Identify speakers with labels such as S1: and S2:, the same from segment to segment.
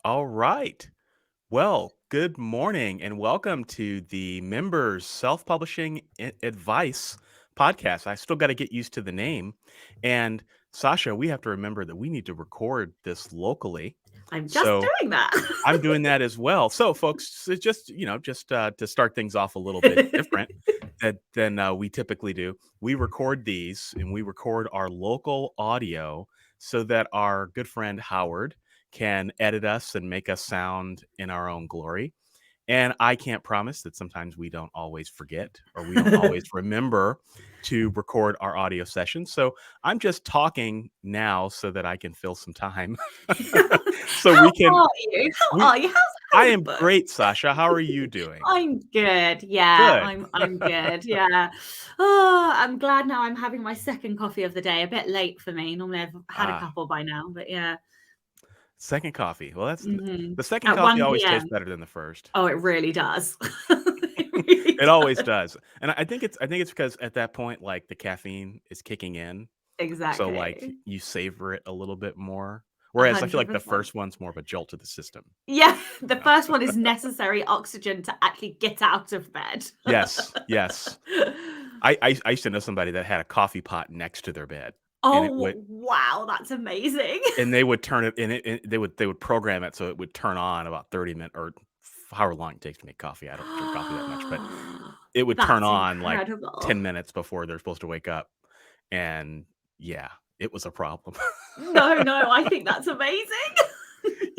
S1: All right. Well, good morning and welcome to the Members Self-Publishing Advice podcast. I still got to get used to the name. And Sasha, we have to remember that we need to record this locally.
S2: I'm just
S1: So
S2: doing that.
S1: I'm doing that as well. So, folks, so just to start things off a little bit different than we typically do, we record these and we record our local audio so that our good friend Howard can edit us and make us sound in our own glory. And I can't promise that sometimes we don't always forget or we don't always remember to record our audio sessions. So I'm just talking now so that I can fill some time. So
S2: How
S1: we can
S2: are you? How
S1: we
S2: are you?
S1: I
S2: How's the
S1: am
S2: book?
S1: great, Sasha. How are you doing?
S2: I'm good. Yeah,
S1: Good.
S2: I'm good. Yeah. Oh, I'm glad now I'm having my second coffee of the day. A bit late for me. Normally I've had a
S1: Ah,
S2: couple by now, but yeah.
S1: second coffee. Well,
S2: hmm
S1: the second
S2: At
S1: coffee
S2: 1
S1: always tastes
S2: p.m.
S1: better than the first.
S2: Oh, it really does. It really
S1: It always
S2: does.
S1: does. And I think it's because at that point, like the caffeine is kicking in. So, like,
S2: Exactly.
S1: you savor it a little bit more,
S2: A
S1: whereas I feel
S2: hundred
S1: like the
S2: percent.
S1: first one's more of a jolt to the system.
S2: Yeah, the first one is necessary oxygen to actually get out of bed.
S1: Yes, yes. I used to know somebody that had a coffee pot next to their bed, and it
S2: Oh,
S1: would
S2: wow, that's amazing.
S1: and they would turn it and they would program it so it would turn on about 30 minutes or however long it takes to make coffee. I don't drink coffee that much, but it would turn
S2: That's
S1: on, like,
S2: incredible.
S1: 10 minutes before they're supposed to wake up, and, yeah, it was a problem.
S2: No, no, I think that's amazing.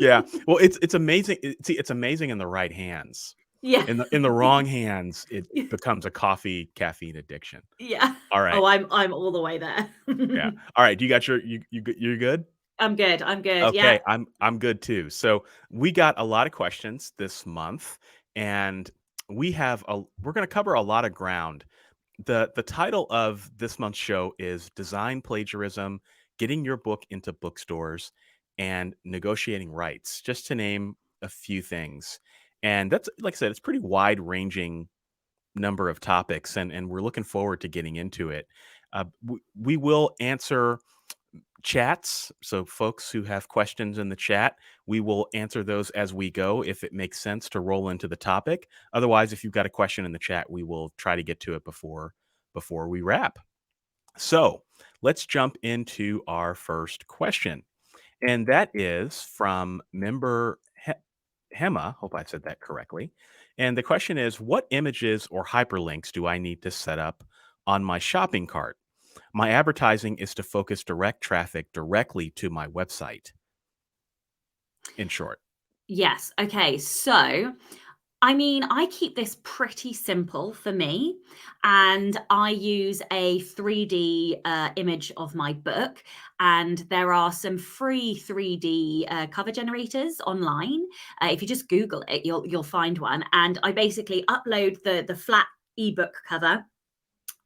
S1: Yeah. Well, it's amazing. It's amazing in the right hands.
S2: Yeah.
S1: In the wrong hands, it becomes a coffee caffeine addiction.
S2: Yeah.
S1: All
S2: Oh,
S1: right.
S2: I'm all the way there.
S1: Yeah. All right. Do you got you're good?
S2: I'm good, yeah.
S1: Okay. I'm good too. So we got a lot of questions this month, and we're going to cover a lot of ground. The title of this month's show is Design Plagiarism, Getting Your Book into Bookstores, and Negotiating Rights, just to name a few things. And that's, like I said, it's pretty wide ranging number of topics, and we're looking forward to getting into it. We will answer chats. So, folks who have questions in the chat, we will answer those as we go if it makes sense to roll into the topic. Otherwise, if you've got a question in the chat, we will try to get to it before we wrap. So, let's jump into our first question. And that is from member Hema. Hope I said that correctly. And the question is, what images or hyperlinks do I need to set up on my shopping cart? My advertising is to focus direct traffic directly to my website, in short.
S2: Yes, okay, so I mean, I keep this pretty simple for me, and I use a 3D image of my book. And there are some free 3D cover generators online. If you just Google it, you'll find one. And I basically upload the flat ebook cover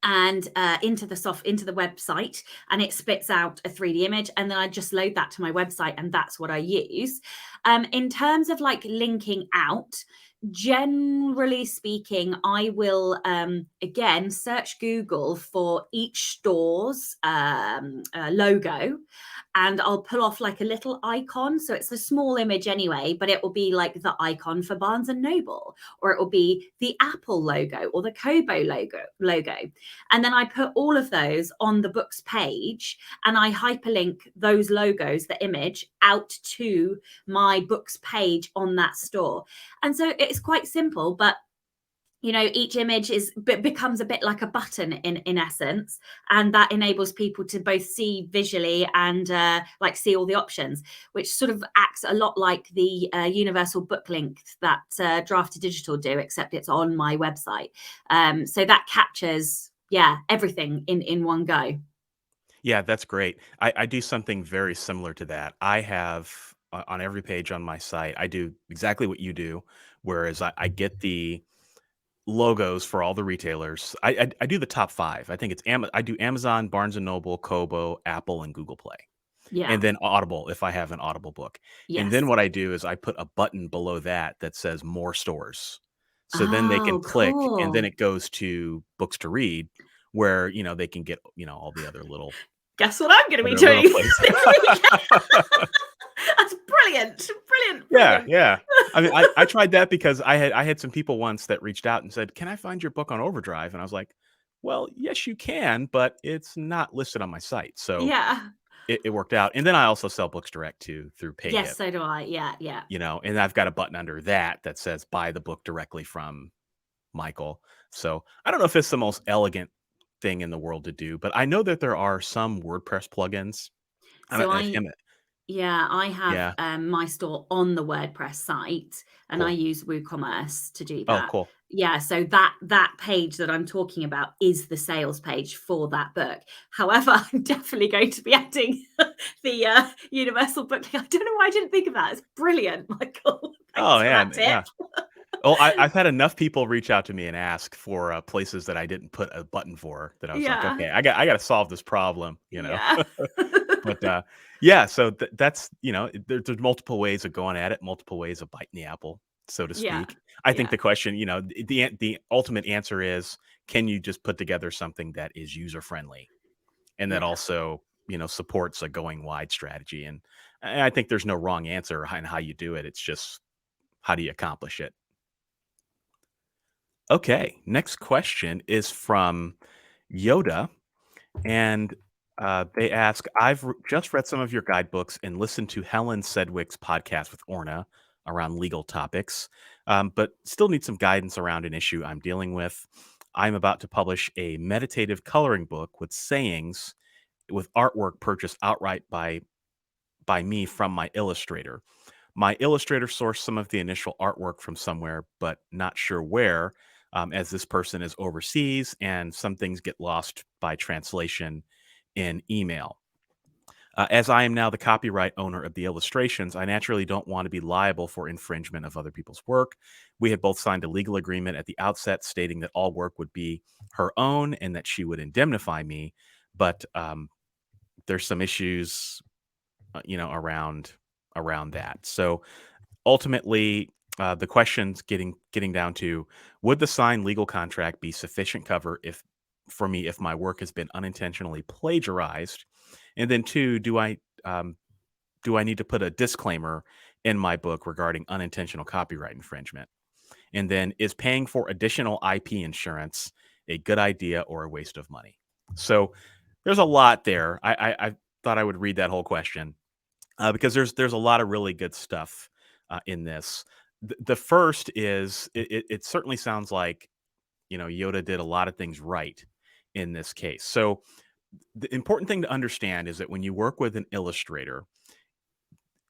S2: and into the website, and it spits out a 3D image, and then I just load that to my website, and that's what I use. In terms of like linking out, generally speaking, I will again search Google for each store's logo, and I'll pull off like a little icon. So it's a small image anyway, but it will be like the icon for Barnes and Noble, or it will be the Apple logo or the Kobo logo. And then I put all of those on the book's page, and I hyperlink those logos, the image, out to my book's page on that store. And so it's quite simple, but each image becomes a bit like a button in essence, and that enables people to both see visually and like see all the options, which sort of acts a lot like the universal book link that Draft Digital do, except it's on my website. So that captures everything in one go.
S1: Yeah, that's great. I do something very similar to that. I have on every page on my site, I do exactly what you do, whereas I get the logos for all the retailers. I do the top five. I think I do Amazon, Barnes and Noble, Kobo, Apple, and Google Play. And
S2: Yeah.
S1: then Audible if I have an Audible book. And then
S2: Yes.
S1: what I do is I put a button below that that says more stores. So then they can
S2: Oh,
S1: click and then
S2: cool.
S1: it goes to books to read where, they can get, all the
S2: Guess what I'm going to be
S1: other little
S2: doing?
S1: places.
S2: That's brilliant. Brilliant.
S1: Yeah,
S2: brilliant.
S1: yeah. I mean, I tried that because I had some people once that reached out and said, "Can I find your book on Overdrive?" And I was like, "Well, yes, you can, but it's not listed on my site." So
S2: Yeah.
S1: it worked out. And then I also sell books direct too through
S2: Yes,
S1: PayHip,
S2: so do I. Yeah, yeah.
S1: and I've got a button under that that says buy the book directly from Michael. So I don't know if it's the most elegant thing in the world to do, but I know that there are some WordPress plugins. I
S2: So
S1: don't know if
S2: I
S1: him.
S2: Yeah, I have,
S1: Yeah,
S2: my store on the WordPress site, and I
S1: cool.
S2: use WooCommerce to do
S1: Oh,
S2: that.
S1: cool.
S2: Yeah, so that page that I'm talking about is the sales page for that book. However, I'm definitely going to be adding the, universal book link. I don't know why I didn't think of that. It's brilliant, Michael.
S1: Oh,
S2: Thanks for
S1: yeah,
S2: that tip.
S1: yeah. Well, I've had enough people reach out to me and ask for, places that I didn't put a button for that I was like,
S2: Yeah,
S1: "Okay, I gotta solve this problem," you know?
S2: yeah.
S1: But, yeah, so that's there's multiple ways of going at it, multiple ways of biting the apple, so to
S2: Yeah,
S1: speak. I think
S2: yeah,
S1: the question, the ultimate answer is, can you just put together something that is user-friendly and that
S2: yeah.
S1: also, supports a going wide strategy? And I think there's no wrong answer on how you do it. It's just how do you accomplish it? Okay, next question is from Yoda, and they ask, just read some of your guidebooks and listened to Helen Sedgwick's podcast with Orna around legal topics, but still need some guidance around an issue I'm dealing with. I'm about to publish a meditative coloring book with sayings with artwork purchased outright by me from my illustrator. My illustrator sourced some of the initial artwork from somewhere, but not sure where, as this person is overseas and some things get lost by translation in email. As I am now the copyright owner of the illustrations, I naturally don't want to be liable for infringement of other people's work. We had both signed a legal agreement at the outset stating that all work would be her own and that she would indemnify me. But there's some issues, around that. So ultimately, the question's getting down to: would the signed legal contract be sufficient cover if for me if my work has been unintentionally plagiarized? And then two, do I need to put a disclaimer in my book regarding unintentional copyright infringement? And then, is paying for additional IP insurance a good idea or a waste of money? So there's a lot there. I thought I would read that whole question, because there's a lot of really good stuff in this. The first is it certainly sounds like Yoda did a lot of things right in this case. So the important thing to understand is that when you work with an illustrator,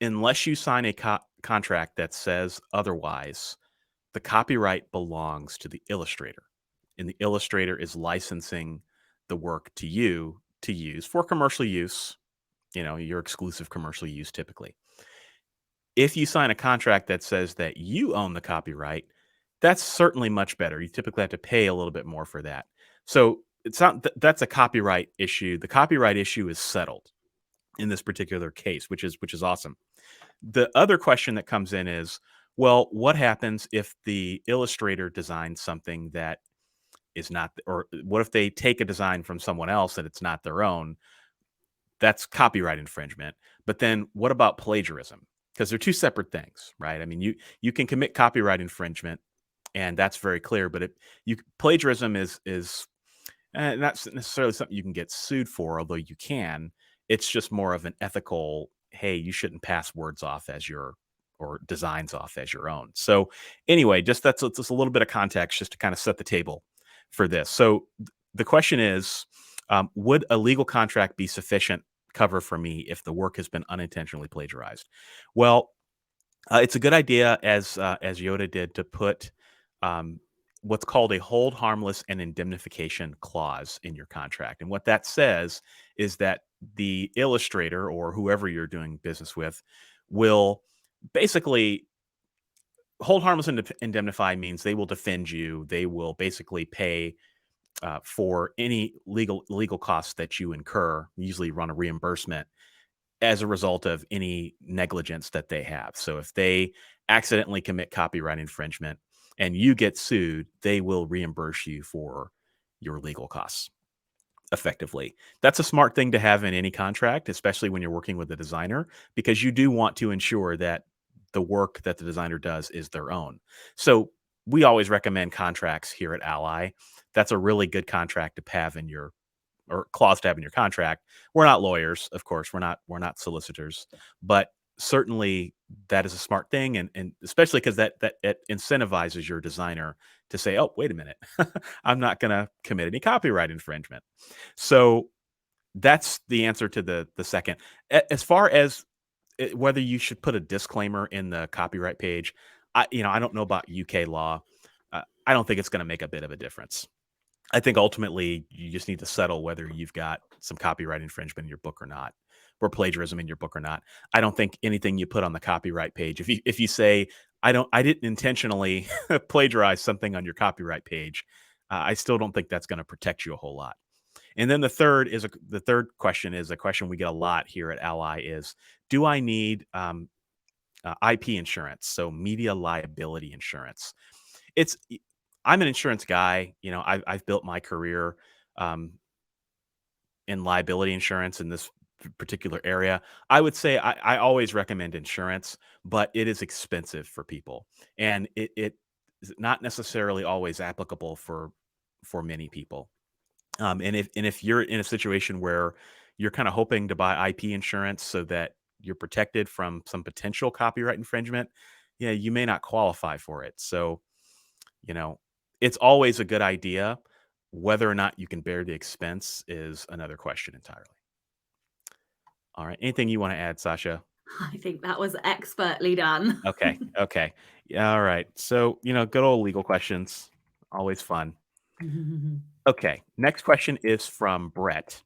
S1: unless you sign a contract that says otherwise, the copyright belongs to the illustrator, and the illustrator is licensing the work to you to use for commercial use. Your exclusive commercial use typically. If you sign a contract that says that you own the copyright, that's certainly much better. You typically have to pay a little bit more for that. So it's not that's a copyright issue. The copyright issue is settled in this particular case, which is awesome. The other question that comes in is, well, what happens if the illustrator designs something that is not, or what if they take a design from someone else that it's not their own? That's copyright infringement. But then what about plagiarism? Because they're two separate things, right? I mean, you can commit copyright infringement, and that's very clear. But plagiarism is not necessarily something you can get sued for, although you can. It's just more of an ethical, hey, you shouldn't pass words off as your or designs off as your own. So anyway, that's just a little bit of context just to kind of set the table for this. So the question is, would a legal contract be sufficient cover for me if the work has been unintentionally plagiarized? Well, it's a good idea, as Yoda did, to put um, what's called a hold harmless and indemnification clause in your contract. And what that says is that the illustrator or whoever you're doing business with will basically hold harmless and indemnify means they will defend you. They will basically pay for any legal costs that you incur. Usually run a reimbursement as a result of any negligence that they have. So if they accidentally commit copyright infringement and you get sued, they will reimburse you for your legal costs effectively. That's a smart thing to have in any contract, especially when you're working with a designer, because you do want to ensure that the work that the designer does is their own. So we always recommend contracts here at Ally. That's a really good contract to have in your or clause to have in your contract. We're not lawyers, of course. We're not solicitors, but certainly that is a smart thing, and especially because that it incentivizes your designer to say, "Oh, wait a minute, I'm not going to commit any copyright infringement." So that's the answer to the second. As far as whether you should put a disclaimer in the copyright page, I don't know about UK law. I don't think it's going to make a bit of a difference. I think ultimately you just need to settle whether you've got some copyright infringement in your book or not, or plagiarism in your book or not. I don't think anything you put on the copyright page, if you say I didn't intentionally plagiarize something on your copyright page, I still don't think that's going to protect you a whole lot. And then the third question is a question we get a lot here at Ally is, do I need IP insurance, so media liability insurance? It's I'm an insurance guy. I've built my career um, in liability insurance in this particular area. I would say I always recommend insurance, but it is expensive for people, and it is not necessarily always applicable for many people. And if you're in a situation where you're kind of hoping to buy IP insurance so that you're protected from some potential copyright infringement, yeah, you may not qualify for it. So, you know, it's always a good idea. Whether or not you can bear the expense is another question entirely. All right. Anything you want to add, Sasha?
S2: I think that was expertly done.
S1: Okay. Okay. Yeah, all right. So, good old legal questions. Always fun. Okay. Next question is from Brett.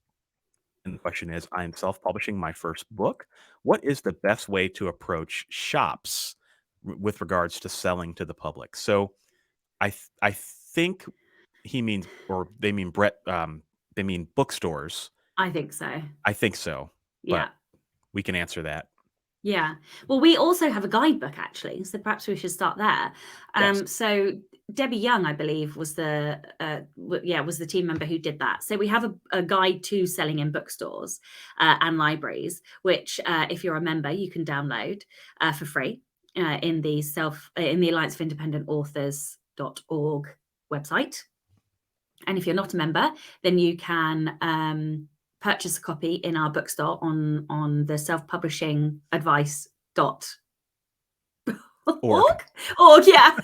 S1: And the question is, I am self-publishing my first book. What is the best way to approach shops with regards to selling to the public? So I think he means, or they mean Brett, they mean bookstores.
S2: I think so.
S1: I think so,
S2: Yeah.
S1: but we can answer that.
S2: Yeah. Well, we also have a guidebook actually, so perhaps we should start there.
S1: Yes.
S2: So Debbie Young, I believe, was the was the team member who did that. So we have a guide to selling in bookstores and libraries, which if you're a member, you can download for free in the Alliance of Independent Authors.org website. And if you're not a member, then you can purchase a copy in our bookstore on the self-publishing advice.org
S1: Org.
S2: yeah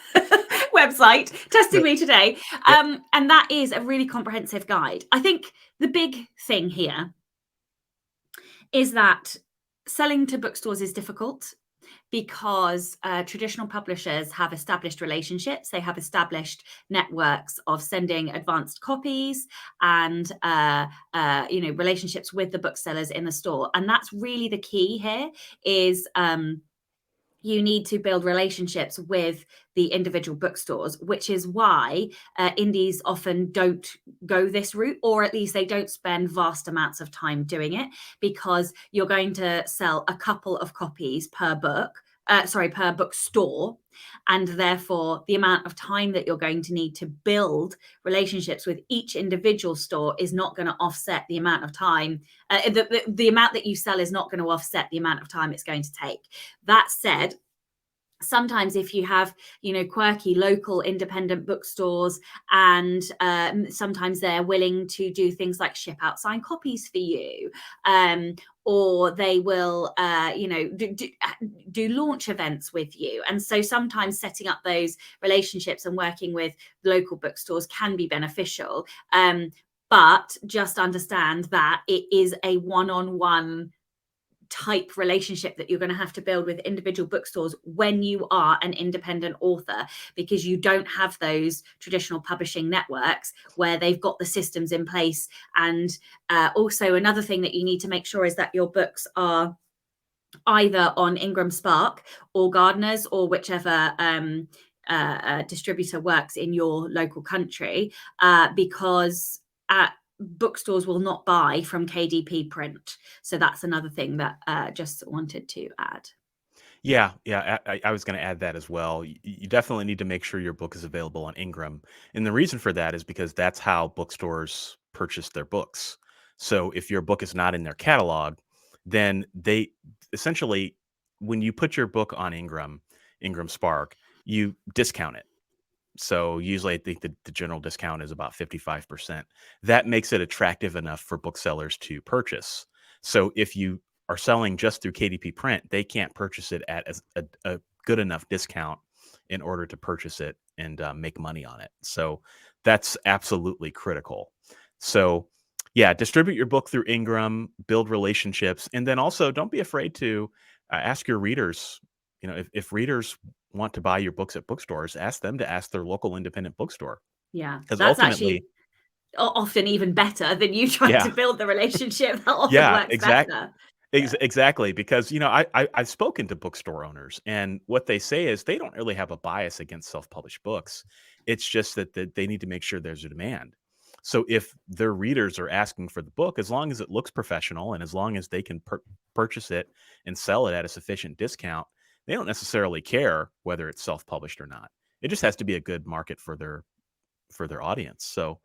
S2: website. Testing
S1: But-
S2: me today.
S1: Yep.
S2: And that is a really comprehensive guide. I think the big thing here is that selling to bookstores is difficult because traditional publishers have established relationships. They have established networks of sending advanced copies and relationships with the booksellers in the store. And that's really the key here is you need to build relationships with the individual bookstores, which is why indies often don't go this route, or at least they don't spend vast amounts of time doing it, because you're going to sell a couple of copies per book. Per bookstore, and therefore the amount of time that you're going to need to build relationships with each individual store is not going to offset the amount of time. The amount that you sell is not going to offset the amount of time it's going to take. That said, sometimes if you have quirky local independent bookstores, and sometimes they're willing to do things like ship out signed copies for you, or they will do launch events with you. And so sometimes setting up those relationships and working with local bookstores can be beneficial, but just understand that it is a one-on-one type relationship that you're going to have to build with individual bookstores when you are an independent author, because you don't have those traditional publishing networks where they've got the systems in place. And also another thing that you need to make sure is that your books are either on Ingram Spark or Gardeners, or whichever distributor works in your local country, because bookstores will not buy from KDP print. So that's another thing that just wanted to add.
S1: Yeah, I was going to add that as well. You definitely need to make sure your book is available on Ingram, and the reason for that is because that's how bookstores purchase their books. So if your book is not in their catalog, then they essentially when you put your book on Ingram Spark, you discount it. So usually I think the general discount is about 55%. That makes it attractive enough for booksellers to purchase. So if you are selling just through KDP Print, they can't purchase it at a good enough discount in order to purchase it and make money on it. So that's absolutely critical. So yeah, distribute your book through Ingram, build relationships, and then also don't be afraid to ask your readers. If readers want to buy your books at bookstores, ask them to ask their local independent bookstore.
S2: Yeah,
S1: Because
S2: that's
S1: ultimately,
S2: actually often even better than you trying to
S1: yeah,
S2: build the relationship. That often
S1: yeah,
S2: works better. Yeah.
S1: exactly. Because I've spoken to bookstore owners, and what they say is they don't really have a bias against self-published books. It's just that they need to make sure there's a demand. So if their readers are asking for the book, as long as it looks professional and as long as they can purchase it and sell it at a sufficient discount, they don't necessarily care whether it's self-published or not. It just has to be a good market for their audience. So,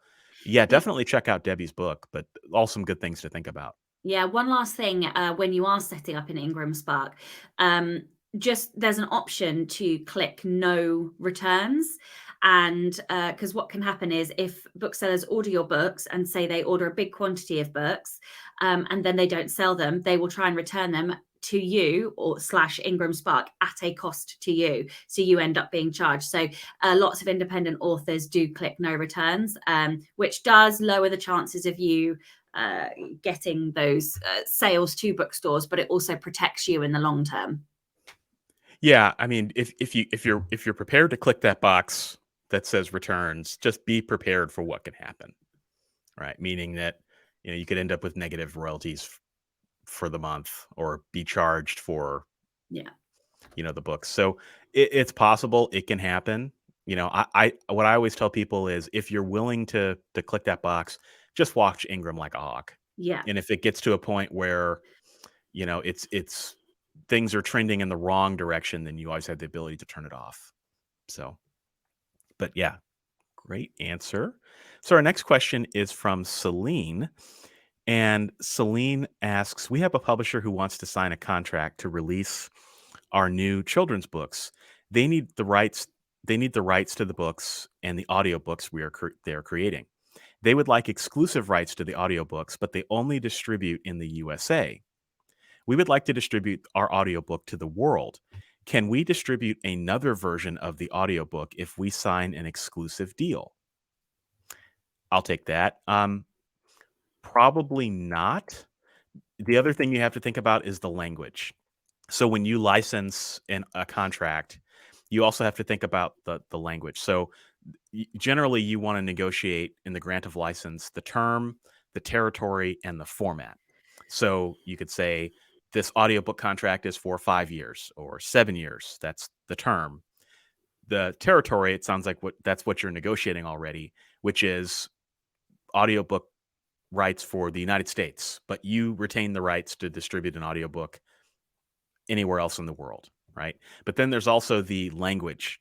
S1: yeah,
S2: Y-
S1: definitely check out Debbie's book, but all some good things to think about.
S2: Yeah, one last thing, when you are setting up an Ingram Spark, um, just there's an option to click no returns. And because what can happen is if booksellers order your books and say they order a big quantity of books, and then they don't sell them, they will try and return them to you or slash Ingram Spark at a cost to you. So you end up being charged. So lots of independent authors do click no returns, which does lower the chances of you getting those sales to bookstores, but it also protects you in the long term.
S1: Yeah, I mean, if you're prepared to click that box that says returns, just be prepared for what can happen, right? Meaning that you could end up with negative royalties for the month or be charged for
S2: Yeah.
S1: the books. So it's possible it can happen. I what I always tell people is if you're willing to click that box, just watch Ingram like a hawk.
S2: Yeah.
S1: And if it gets to a point where it's things are trending in the wrong direction, then you always have the ability to turn it off. So, but yeah, great answer. So our next question is from Celine. And Celine asks, we have a publisher who wants to sign a contract to release our new children's books. They need the rights. They need the rights to the books and the audiobooks they are creating. They would like exclusive rights to the audiobooks, but they only distribute in the USA. We would like to distribute our audiobook to the world. Can we distribute another version of the audiobook if we sign an exclusive deal? I'll take that. Probably not. The other thing you have to think about is the language. So when you license a contract, you also have to think about the language. So generally, you want to negotiate in the grant of license the term, the territory, and the format. So you could say this audiobook contract is for 5 years or 7 years. That's the term. The territory, it sounds like that's what you're negotiating already, which is audiobook rights for the United States, but you retain the rights to distribute an audiobook anywhere else in the world, right? But then there's also the language.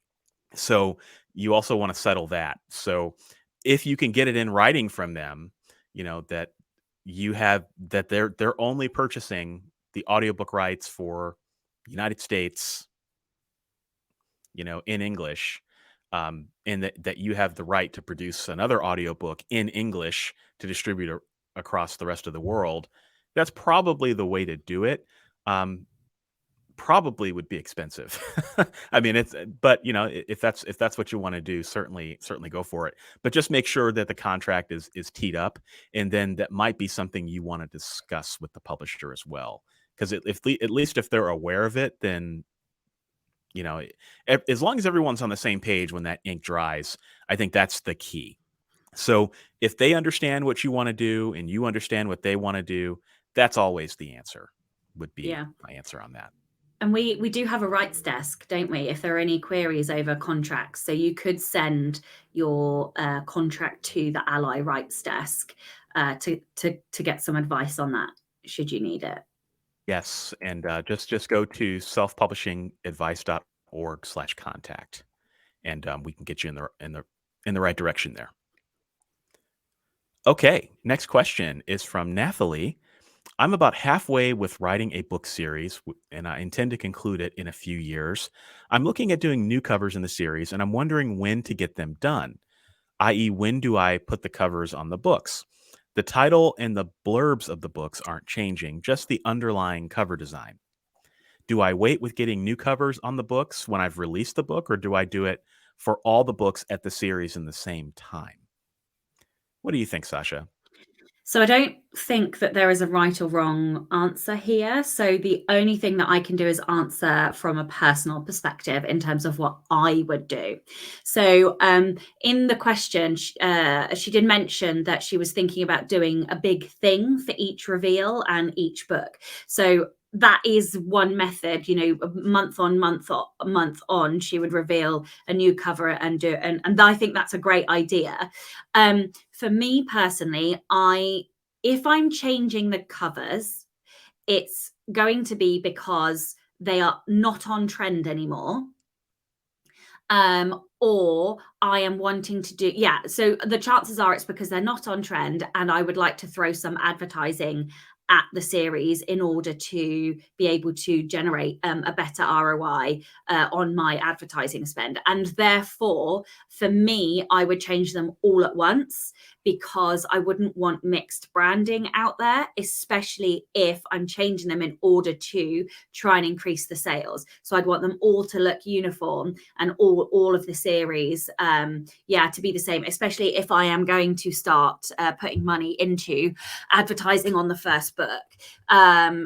S1: So you also want to settle that. So if you can get it in writing from them, that they're only purchasing the audiobook rights for United States, in English, and that you have the right to produce another audiobook in English to distribute across the rest of the world, that's probably the way to do it. Probably would be expensive. I mean, but if that's what you want to do, certainly go for it. But just make sure that the contract is teed up, and then that might be something you want to discuss with the publisher as well. Because at least if they're aware of it, then as long as everyone's on the same page when that ink dries, I think that's the key. So if they understand what you want to do and you understand what they want to do, that's always the answer. Would be
S2: Yeah.
S1: my answer on that.
S2: And we do have a rights desk, don't we? If there are any queries over contracts, so you could send your contract to the Ally rights desk to get some advice on that, should you need it.
S1: Yes, and just go to selfpublishingadvice.org/contact, and we can get you in the right direction there. Okay, next question is from Nathalie, I'm about halfway with writing a book series, and I intend to conclude it in a few years. I'm looking at doing new covers in the series, and I'm wondering when to get them done, i.e., when do I put the covers on the books? The title and the blurbs of the books aren't changing, just the underlying cover design. Do I wait with getting new covers on the books when I've released the book, or do I do it for all the books at the series in the same time? What do you think, Sasha?
S2: So I don't think that there is a right or wrong answer here. So the only thing that I can do is answer from a personal perspective in terms of what I would do. So in the question, she did mention that she was thinking about doing a big thing for each reveal and each book. So that is one method, month on month on, she would reveal a new cover and do, and I think that's a great idea. For me personally, if I'm changing the covers, it's going to be because they are not on trend anymore. Or I am wanting to do, yeah. So the chances are it's because they're not on trend, and I would like to throw some advertising at the series in order to be able to generate a better ROI on my advertising spend. And therefore, for me, I would change them all at once because I wouldn't want mixed branding out there, especially if I'm changing them in order to try and increase the sales. So I'd want them all to look uniform and all of the series, to be the same, especially if I am going to start putting money into advertising on the first book.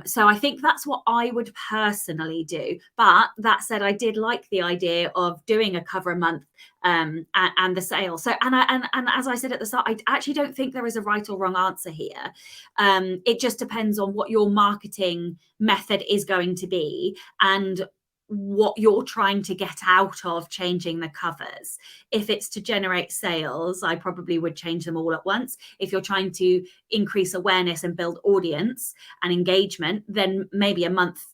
S2: So I think that's what I would personally do. But that said, I did like the idea of doing a cover a month and the sale. So and as I said at the start, I actually don't think there is a right or wrong answer here. It just depends on what your marketing method is going to be and what you're trying to get out of changing the covers. If it's to generate sales, I probably would change them all at once. If you're trying to increase awareness and build audience and engagement, then maybe a month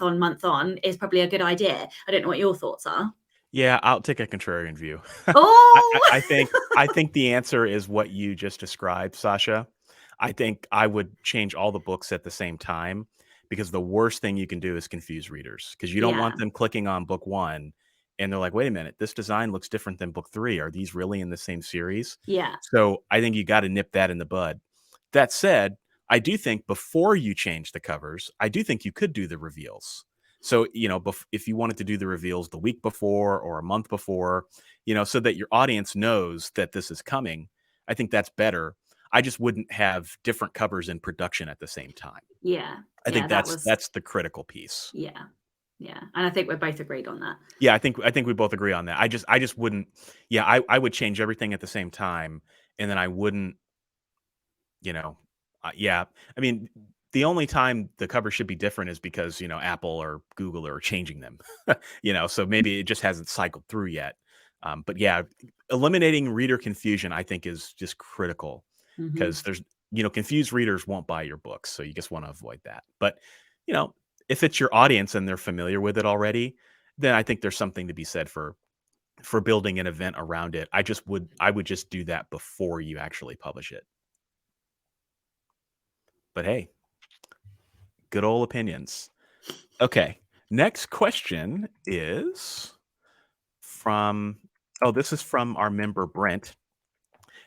S2: on is probably a good idea. I don't know what your thoughts are.
S1: Yeah, I'll take a contrarian view. I
S2: Oh,
S1: think the answer is what you just described, Sasha. I think I would change all the books at the same time because the worst thing you can do is confuse readers because you don't
S2: yeah,
S1: want them clicking on book 1 and they're like, "Wait a minute, this design looks different than book 3. Are these really in the same series?"
S2: yeah,
S1: So, I think you gotta nip that in the bud. That said, I do think before you change the covers, I do think you could do the reveals. So, if you wanted to do the reveals the week before or a month before, so that your audience knows that this is coming, I think that's better. I just wouldn't have different covers in production at the same time.
S2: yeah,
S1: I
S2: yeah.
S1: think
S2: That
S1: that's
S2: was
S1: that's the critical piece.
S2: yeah, yeah. And I think we're both agreed on that.
S1: Yeah, I think we both agree on that. I just wouldn't. Yeah, I would change everything at the same time, and then I wouldn't. You know, yeah. I mean, the only time the cover should be different is because, Apple or Google are changing them. So maybe it just hasn't cycled through yet. But yeah, eliminating reader confusion, I think, is just critical because
S2: Hmm.
S1: confused readers won't buy your books. So you just want to avoid that. But, you know, if it's your audience and they're familiar with it already, then I think there's something to be said for building an event around it. I would just do that before you actually publish it. But hey, good old opinions. Okay. Next question is from, oh, this is from our member Brent.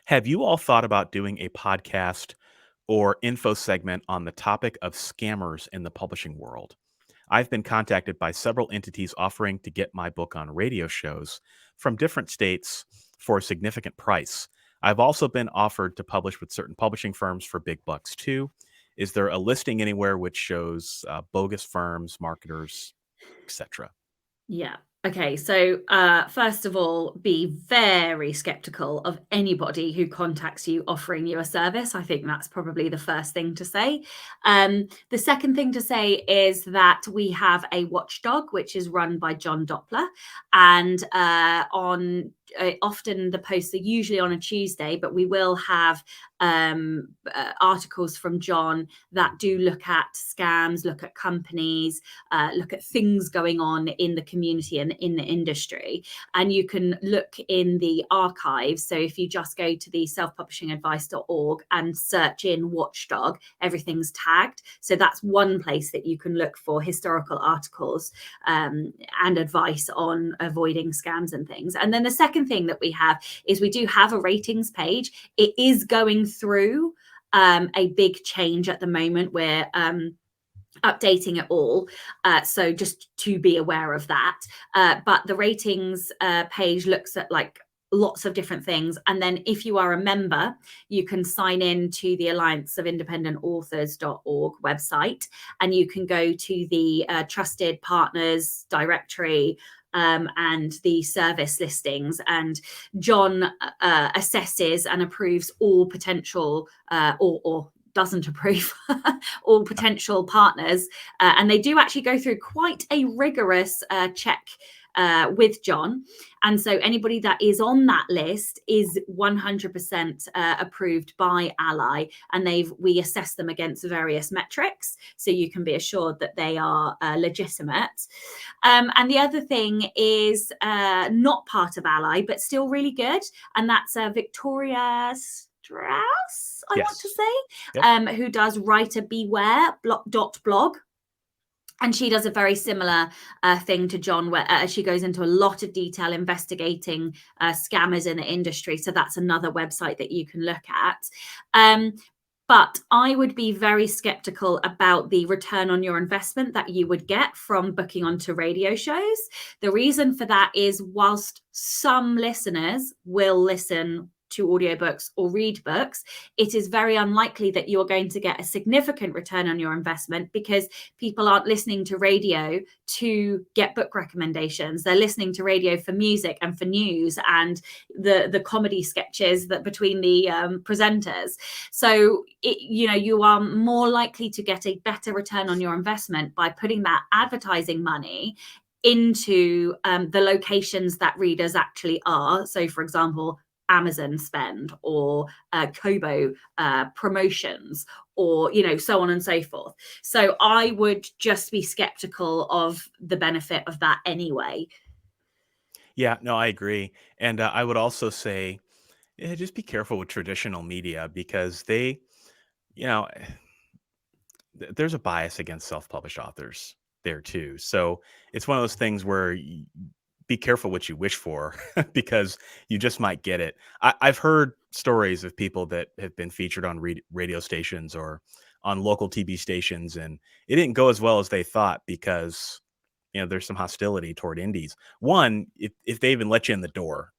S1: Have you all thought about doing a podcast or info segment on the topic of scammers in the publishing world? I've been contacted by several entities offering to get my book on radio shows from different states for a significant price. I've also been offered to publish with certain publishing firms for big bucks too. Is there a listing anywhere which shows bogus firms, marketers, etc.?
S2: Yeah. Okay. So, first of all, be very skeptical of anybody who contacts you offering you a service. I think that's probably the first thing to say. The second thing to say is that we have a watchdog, which is run by John Doppler. And on often the posts are usually on a Tuesday, but we will have articles from John that do look at scams, look at companies, look at things going on in the community and in the industry. And you can look in the archives. So if you just go to the selfpublishingadvice.org and search in Watchdog, everything's tagged. So that's one place that you can look for historical articles and advice on avoiding scams and things. And then the second thing that we have is we do have a ratings page. It is going through a big change at the moment. We're updating it all, so just to be aware of that. But the ratings page looks at like lots of different things, and then if you are a member, you can sign in to the Alliance of Independent Authors.org website, and you can go to the trusted partners directory and the service listings, and John assesses and approves all potential or doesn't approve all potential partners, and they do actually go through quite a rigorous check with John. And so anybody that is on that list is 100% approved by AskALLi, and we assess them against various metrics, so you can be assured that they are legitimate. And the other thing is not part of AskALLi, but still really good, and that's Victoria Strauss, I want to say, who does Writer Beware blog. And she does a very similar thing to John, where she goes into a lot of detail investigating scammers in the industry. So that's another website that you can look at. But I would be very skeptical about the return on your investment that you would get from booking onto radio shows. The reason for that is whilst some listeners will listen to audiobooks or read books, it is very unlikely that you're going to get a significant return on your investment, because people aren't listening to radio to get book recommendations. They're listening to radio for music and for news and the comedy sketches that between the presenters. So you are more likely to get a better return on your investment by putting that advertising money into the locations that readers actually are. So for example, Amazon spend, or Kobo promotions, or so on and so forth. So I would just be skeptical of the benefit of that anyway.
S1: Yeah, no, I agree. And I would also say, just be careful with traditional media, because they, there's a bias against self-published authors there too. So it's one of those things where be careful what you wish for, because you just might get it. I've heard stories of people that have been featured on radio stations or on local TV stations, and it didn't go as well as they thought, because there's some hostility toward indies. One, if they even let you in the door,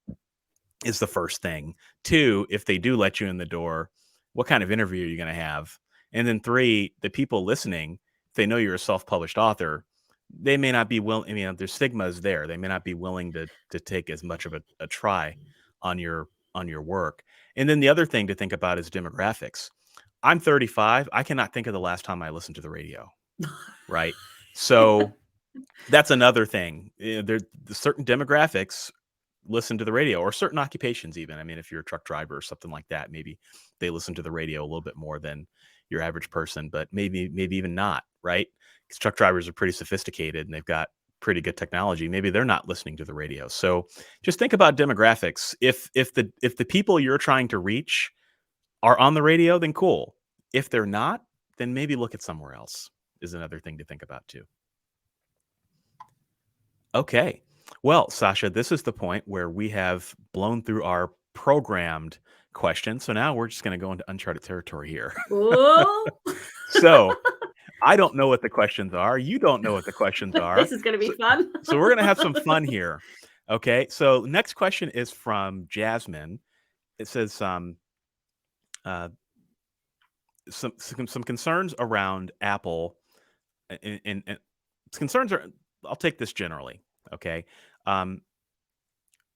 S1: is the first thing. Two, if they do let you in the door, what kind of interview are you going to have? And then three, the people listening, if they know you're a self-published author, they may not be willing. There's stigmas there. They may not be willing to take as much of a try on your work. And then the other thing to think about is demographics. I'm 35. I cannot think of the last time I listened to the radio. Right. So that's another thing. There certain demographics listen to the radio, or certain occupations even. I mean, if you're a truck driver or something like that, maybe they listen to the radio a little bit more than your average person, but maybe even not, right? Because truck drivers are pretty sophisticated and they've got pretty good technology. Maybe they're not listening to the radio. So just think about demographics. If the people you're trying to reach are on the radio, then cool. If they're not, then maybe look at somewhere else, is another thing to think about too. Okay. Well, Sacha, this is the point where we have blown through our programmed question. So now we're just going to go into uncharted territory here. So I don't know what the questions are. You don't know what the questions are.
S2: This is going to be fun.
S1: So we're going to have some fun here. Okay. So next question is from Jasmine. It says some concerns around Apple, and concerns are, I'll take this generally. Okay.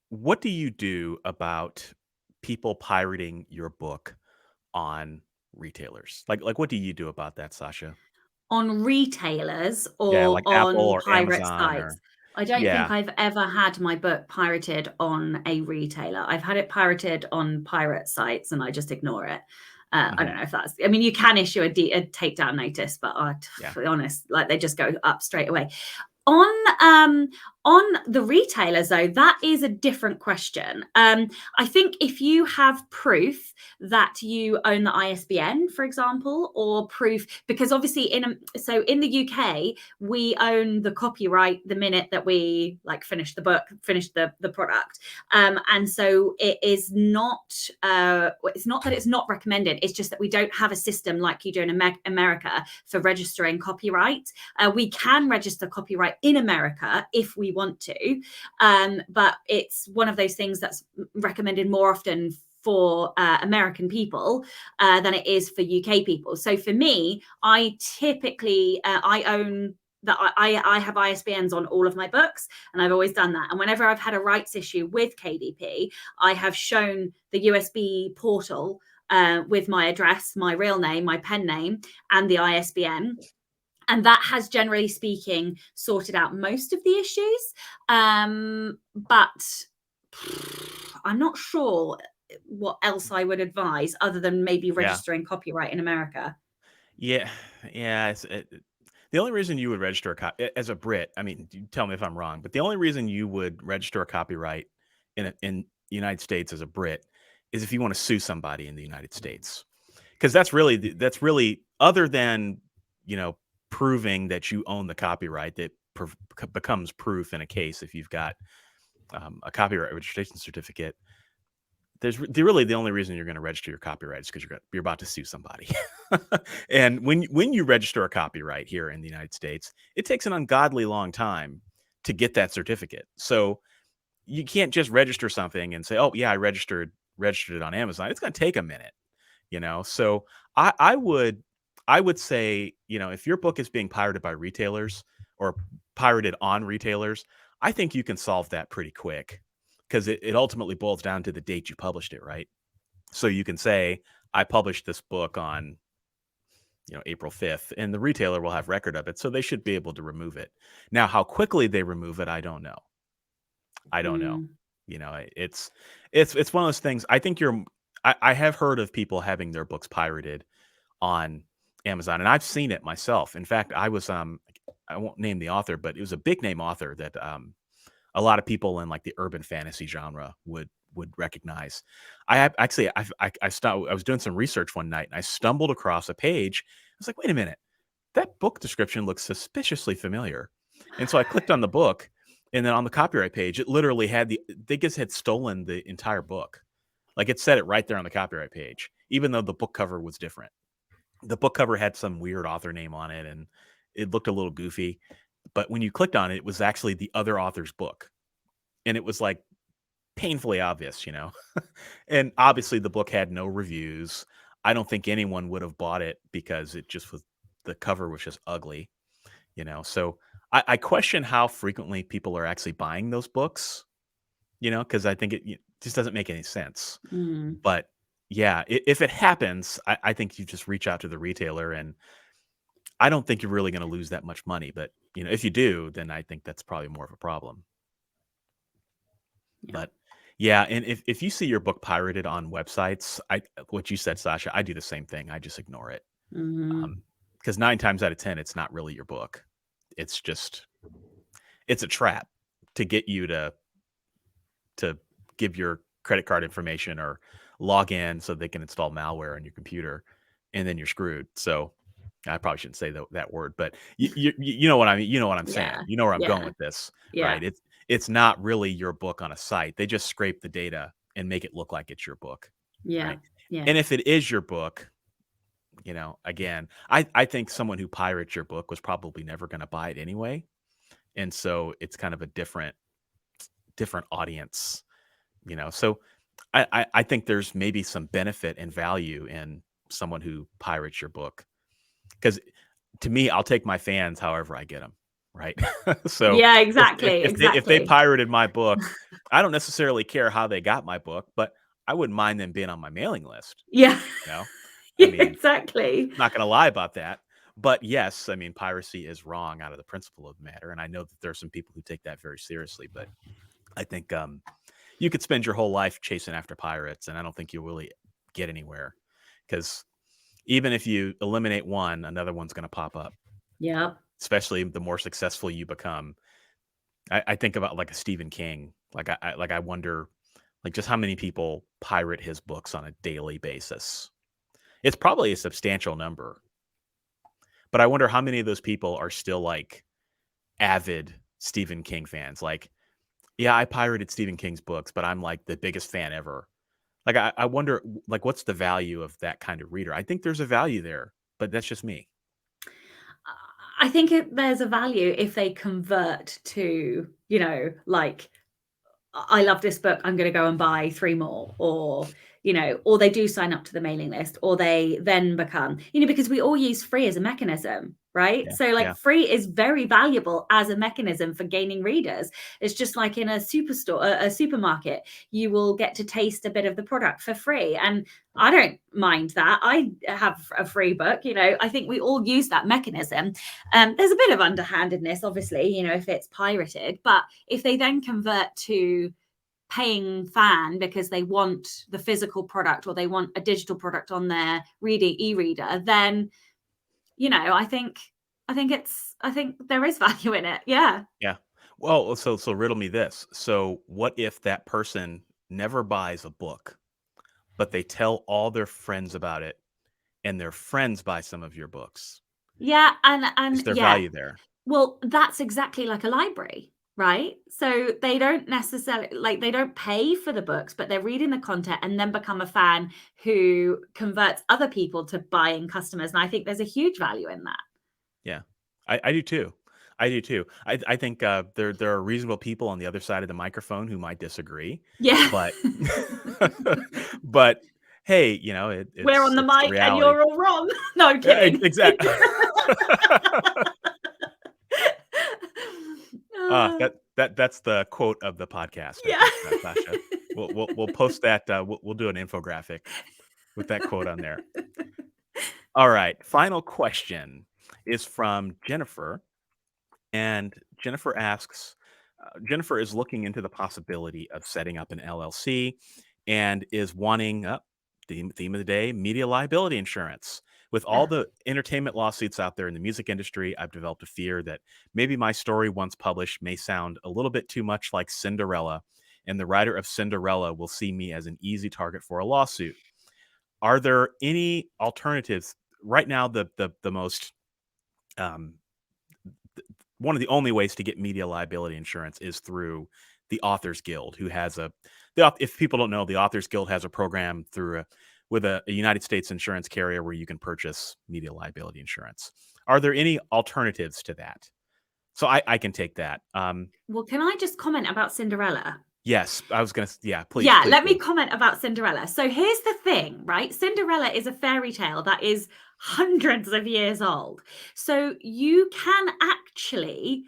S1: What do you do about people pirating your book on retailers? Like what do you do about that, Sacha?
S2: On retailers, or
S1: Yeah, like
S2: on
S1: Apple or
S2: pirate
S1: Amazon,
S2: sites?
S1: or
S2: I don't think I've ever had my book pirated on a retailer. I've had it pirated on pirate sites, and I just ignore it. I don't know if that's, I mean, you can issue a takedown notice, but to be honest, like they just go up straight away. On On the retailers, though, that is a different question. I think if you have proof that you own the ISBN, for example, or proof, because obviously in the UK, we own the copyright the minute that we like finish the book, finish the product, and so it is not. It's not that it's not recommended. It's just that we don't have a system like you do in America for registering copyright. We can register copyright in America if we want to, but it's one of those things that's recommended more often for American people than it is for UK people. So for me, I typically I own that I have ISBNs on all of my books, and I've always done that. And whenever I've had a rights issue with KDP, I have shown the USB portal with my address, my real name, my pen name, and the ISBN. And that has, generally speaking, sorted out most of the issues. But I'm not sure what else I would advise other than maybe
S1: Yeah.
S2: registering copyright in America.
S1: Yeah. Yeah. The only reason you would register as a Brit, I mean, you tell me if I'm wrong, but the only reason you would register a copyright in the United States as a Brit is if you want to sue somebody in the United States, because that's really other than, you know, proving that you own the copyright, that becomes proof in a case if you've got a copyright registration certificate. Really the only reason you're going to register your copyright is because you're about to sue somebody. And when you register a copyright here in the United States, it takes an ungodly long time to get that certificate. So you can't just register something and say, "Oh yeah, I registered it on Amazon." It's going to take a minute, you know. So I would say, you know, if your book is being pirated by retailers or pirated on retailers, I think you can solve that pretty quick, because it ultimately boils down to the date you published it, right? So you can say, I published this book on, you know, April 5th, and the retailer will have record of it, so they should be able to remove it. Now, how quickly they remove it, I don't know. You know, it's one of those things. I think I have heard of people having their books pirated on Amazon, and I've seen it myself. In fact, I won't name the author, but it was a big name author that a lot of people in like the urban fantasy genre would recognize. I was doing some research one night and I stumbled across a page. I was like, wait a minute, that book description looks suspiciously familiar. And so I clicked on the book, and then on the copyright page, it literally had they just had stolen the entire book. Like, it said it right there on the copyright page, even though the book cover was different. The book cover had some weird author name on it, and it looked a little goofy. But when you clicked on it, it was actually the other author's book. And it was like painfully obvious, you know. And obviously the book had no reviews. I don't think anyone would have bought it because the cover was just ugly, you know. So I question how frequently people are actually buying those books, you know, because I think it just doesn't make any sense. But yeah, if it happens, I think you just reach out to the retailer, and I don't think you're really going to lose that much money. But, you know, if you do, then I think that's probably more of a problem.
S2: Yeah.
S1: But yeah, and if you see your book pirated on websites, what you said, Sasha, I do the same thing. I just ignore it. Because 9 times out of 10, it's not really your book. It's a trap to get you to give your credit card information or log in so they can install malware on your computer, and then you're screwed. So I probably shouldn't say that word, but you know what I mean. You know what I'm saying.
S2: Yeah.
S1: You know where I'm going
S2: Yeah.
S1: with this,
S2: Yeah.
S1: right? It's not really your book on a site. They just scrape the data and make it look like it's your book,
S2: Yeah.
S1: right?
S2: Yeah.
S1: And if it is your book, you know, again, I think someone who pirates your book was probably never going to buy it anyway, and so it's kind of a different audience, you know. So I think there's maybe some benefit and value in someone who pirates your book, because to me, I'll take my fans however I get them, right? So
S2: Yeah,
S1: if
S2: exactly.
S1: if they
S2: Exactly.
S1: pirated my book, I don't necessarily care how they got my book, but I wouldn't mind them being on my mailing list,
S2: Yeah.
S1: you know? I
S2: Yeah,
S1: mean,
S2: exactly.
S1: not gonna lie about that. But yes, I mean, piracy is wrong out of the principle of the matter, and I know that there are some people who take that very seriously, but I think you could spend your whole life chasing after pirates, and I don't think you'll really get anywhere, because even if you eliminate one, another one's going to pop up.
S2: Yeah.
S1: Especially the more successful you become, I think about like a Stephen King. I wonder like just how many people pirate his books on a daily basis. It's probably a substantial number, but I wonder how many of those people are still like avid Stephen King fans. Like, yeah, I pirated Stephen King's books, but I'm like the biggest fan ever. Like, I wonder, like, what's the value of that kind of reader? I think there's a value there, but that's just me.
S2: I think there's a value if they convert to, like, I love this book, I'm going to go and buy 3 more, or, or they do sign up to the mailing list, or they then become, because we all use free as a mechanism, right?
S1: Yeah,
S2: So like
S1: yeah,
S2: free is very valuable as a mechanism for gaining readers. It's just like in a superstore, a supermarket, you will get to taste a bit of the product for free. And I don't mind that. I have a free book, I think we all use that mechanism. There's a bit of underhandedness, obviously, if it's pirated, but if they then convert to paying fan because they want the physical product or they want a digital product on their e-reader, then I think there is value in it. Yeah.
S1: yeah. Well, so riddle me this. So what if that person never buys a book, but they tell all their friends about it and their friends buy some of your books?
S2: Yeah,
S1: Is
S2: and
S1: there
S2: yeah.
S1: value there?
S2: Well, that's exactly like a library, right? So they don't necessarily, like, they don't pay for the books, but they're reading the content and then become a fan who converts other people to buying customers. And I think there's a huge value in that.
S1: Yeah, I do too. I do too. I think there are reasonable people on the other side of the microphone who might disagree,
S2: Yeah.
S1: but but hey,
S2: We're on the
S1: it's the
S2: mic and
S1: reality.
S2: you're all wrong. No, I'm kidding.
S1: Exactly.
S2: Uh,
S1: That's the quote of the podcast. I
S2: yeah.
S1: think, Sasha. We'll post that. We'll do an infographic with that quote on there. All right. Final question is from Jennifer. And Jennifer asks, Jennifer is looking into the possibility of setting up an LLC and is wanting, theme of the day, media liability insurance. With all
S2: Yeah.
S1: the entertainment lawsuits out there in the music industry, I've developed a fear that maybe my story, once published, may sound a little bit too much like Cinderella, and the writer of Cinderella will see me as an easy target for a lawsuit. Are there any alternatives? Right now, the most um, one of the only ways to get media liability insurance is through the Authors Guild, who has if people don't know, the Authors Guild has a program with a United States insurance carrier where you can purchase media liability insurance. Are there any alternatives to that? So I can take that.
S2: Well, can I just comment about Cinderella?
S1: Yes, I was gonna. Yeah, please,
S2: Yeah,
S1: please
S2: let me
S1: do.
S2: comment about Cinderella. So here's the thing, right? Cinderella is a fairy tale that is hundreds of years old. So you can actually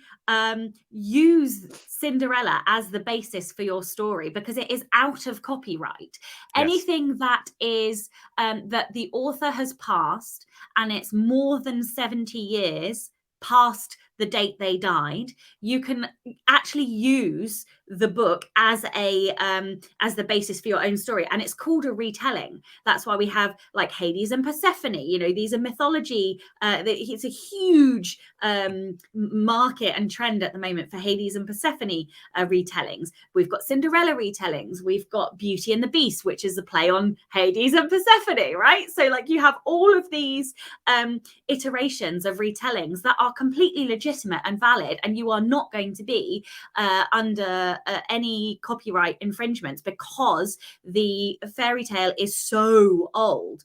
S2: use Cinderella as the basis for your story because it is out of copyright.
S1: Yes.
S2: Anything that is that the author has passed and it's more than 70 years past the date they died, you can actually use the book as the basis for your own story, and it's called a retelling. That's why we have like Hades and Persephone. These are mythology. It's a huge market and trend at the moment for Hades and Persephone retellings. We've got Cinderella retellings. We've got Beauty and the Beast, which is a play on Hades and Persephone, right? So like you have all of these iterations of retellings that are completely legitimate and valid, and you are not going to be under any copyright infringements because the fairy tale is so old.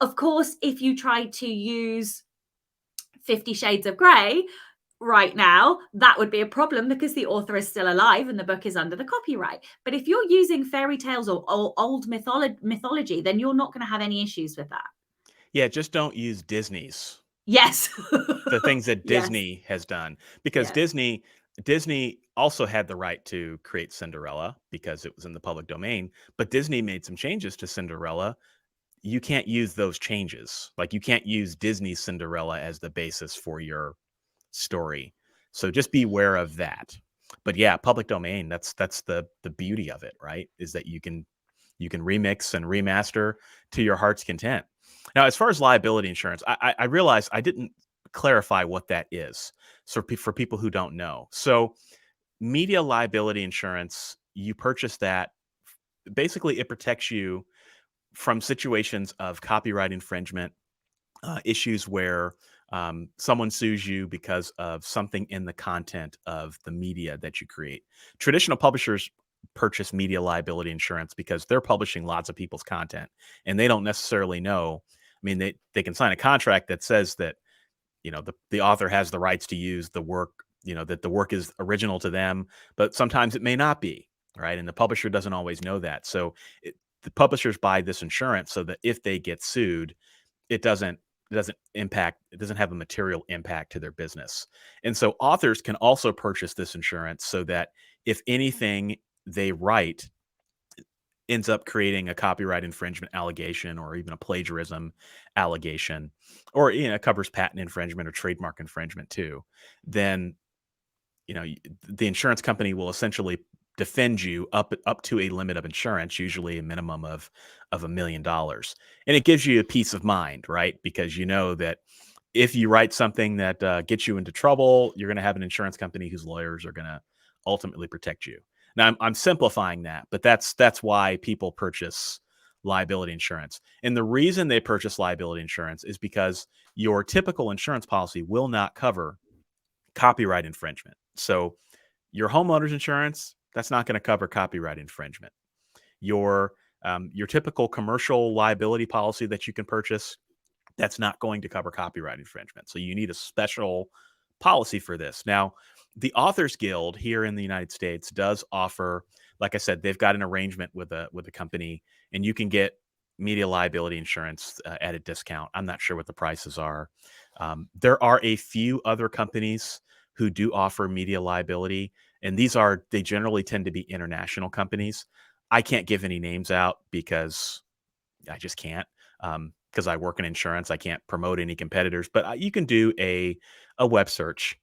S2: Of course, if you try to use 50 Shades of Grey right now, that would be a problem because the author is still alive and the book is under the copyright. But if you're using fairy tales or old mythology, then you're not going to have any issues with that.
S1: Yeah, just don't use Disney's
S2: Yes.
S1: the things that
S2: Yes.
S1: Disney has done, because
S2: Yeah.
S1: Disney also had the right to create Cinderella because it was in the public domain, but Disney made some changes to Cinderella. You can't use those changes. Like you can't use Disney's Cinderella as the basis for your story. So just be aware of that. But yeah, public domain, that's the beauty of it, right? Is that you can remix and remaster to your heart's content. Now, as far as liability insurance, I realized I didn't clarify what that is. So for people who don't know, so media liability insurance, you purchase that. Basically, it protects you from situations of copyright infringement, issues where someone sues you because of something in the content of the media that you create. Traditional publishers purchase media liability insurance because they're publishing lots of people's content and they don't necessarily know. I mean, they can sign a contract that says that, the author has the rights to use the work, that the work is original to them, but sometimes it may not be, right? And the publisher doesn't always know that. So the publishers buy this insurance so that if they get sued, it doesn't it doesn't have a material impact to their business. And so authors can also purchase this insurance so that if anything they write ends up creating a copyright infringement allegation or even a plagiarism allegation, or covers patent infringement or trademark infringement too, then the insurance company will essentially defend you up to a limit of insurance, usually a minimum of $1 million, and it gives you a peace of mind, right? Because you know that if you write something that gets you into trouble, you're going to have an insurance company whose lawyers are going to ultimately protect you. Now, I'm simplifying that, but that's why people purchase liability insurance. And the reason they purchase liability insurance is because your typical insurance policy will not cover copyright infringement. So your homeowner's insurance, that's not going to cover copyright infringement. Your typical commercial liability policy that you can purchase, that's not going to cover copyright infringement. So you need a special policy for this. Now, the Authors Guild here in the United States does offer, like I said, they've got an arrangement with a company, and you can get media liability insurance at a discount. I'm not sure what the prices are. There are a few other companies who do offer media liability, and they generally tend to be international companies. I can't give any names out because I just can't. Because I work in insurance, I can't promote any competitors. But you can do a web search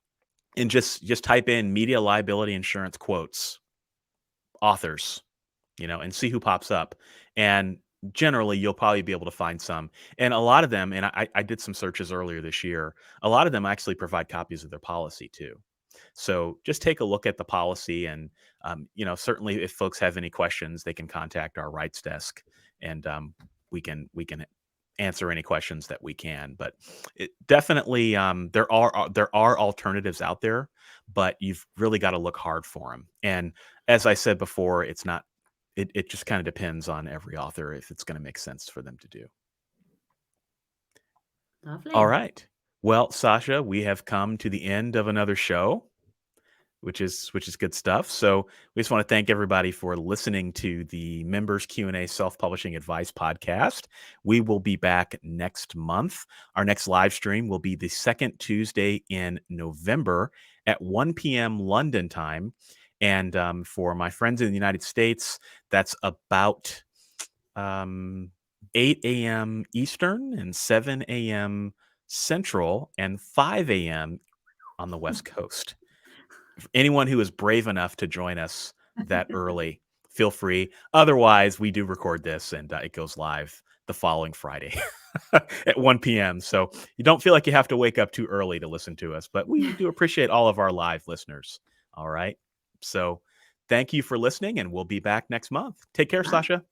S1: and just type in media liability insurance quotes, authors, and see who pops up. And generally, you'll probably be able to find some. And a lot of them, and I did some searches earlier this year, a lot of them actually provide copies of their policy too. So just take a look at the policy, and certainly if folks have any questions, they can contact our rights desk, and we can answer any questions that we can. But it definitely, there are alternatives out there, but you've really got to look hard for them. And as I said before, it's not. It just kind of depends on every author if it's going to make sense for them to do. All
S2: Lovely.
S1: right. Well, Sacha, we have come to the end of another show, which is good stuff. So we just want to thank everybody for listening to the Members Q&A Self-Publishing Advice podcast. We will be back next month. Our next live stream will be the second Tuesday in November at 1 p.m. London time. And for my friends in the United States, that's about 8 a.m. Eastern and 7 a.m. Central and 5 a.m. on the West Coast. Anyone who is brave enough to join us that early, feel free. Otherwise, we do record this and it goes live the following Friday at 1 p.m. So you don't feel like you have to wake up too early to listen to us, but we do appreciate all of our live listeners. All right. So thank you for listening, and we'll be back next month. Take care,
S2: Bye.
S1: Sacha.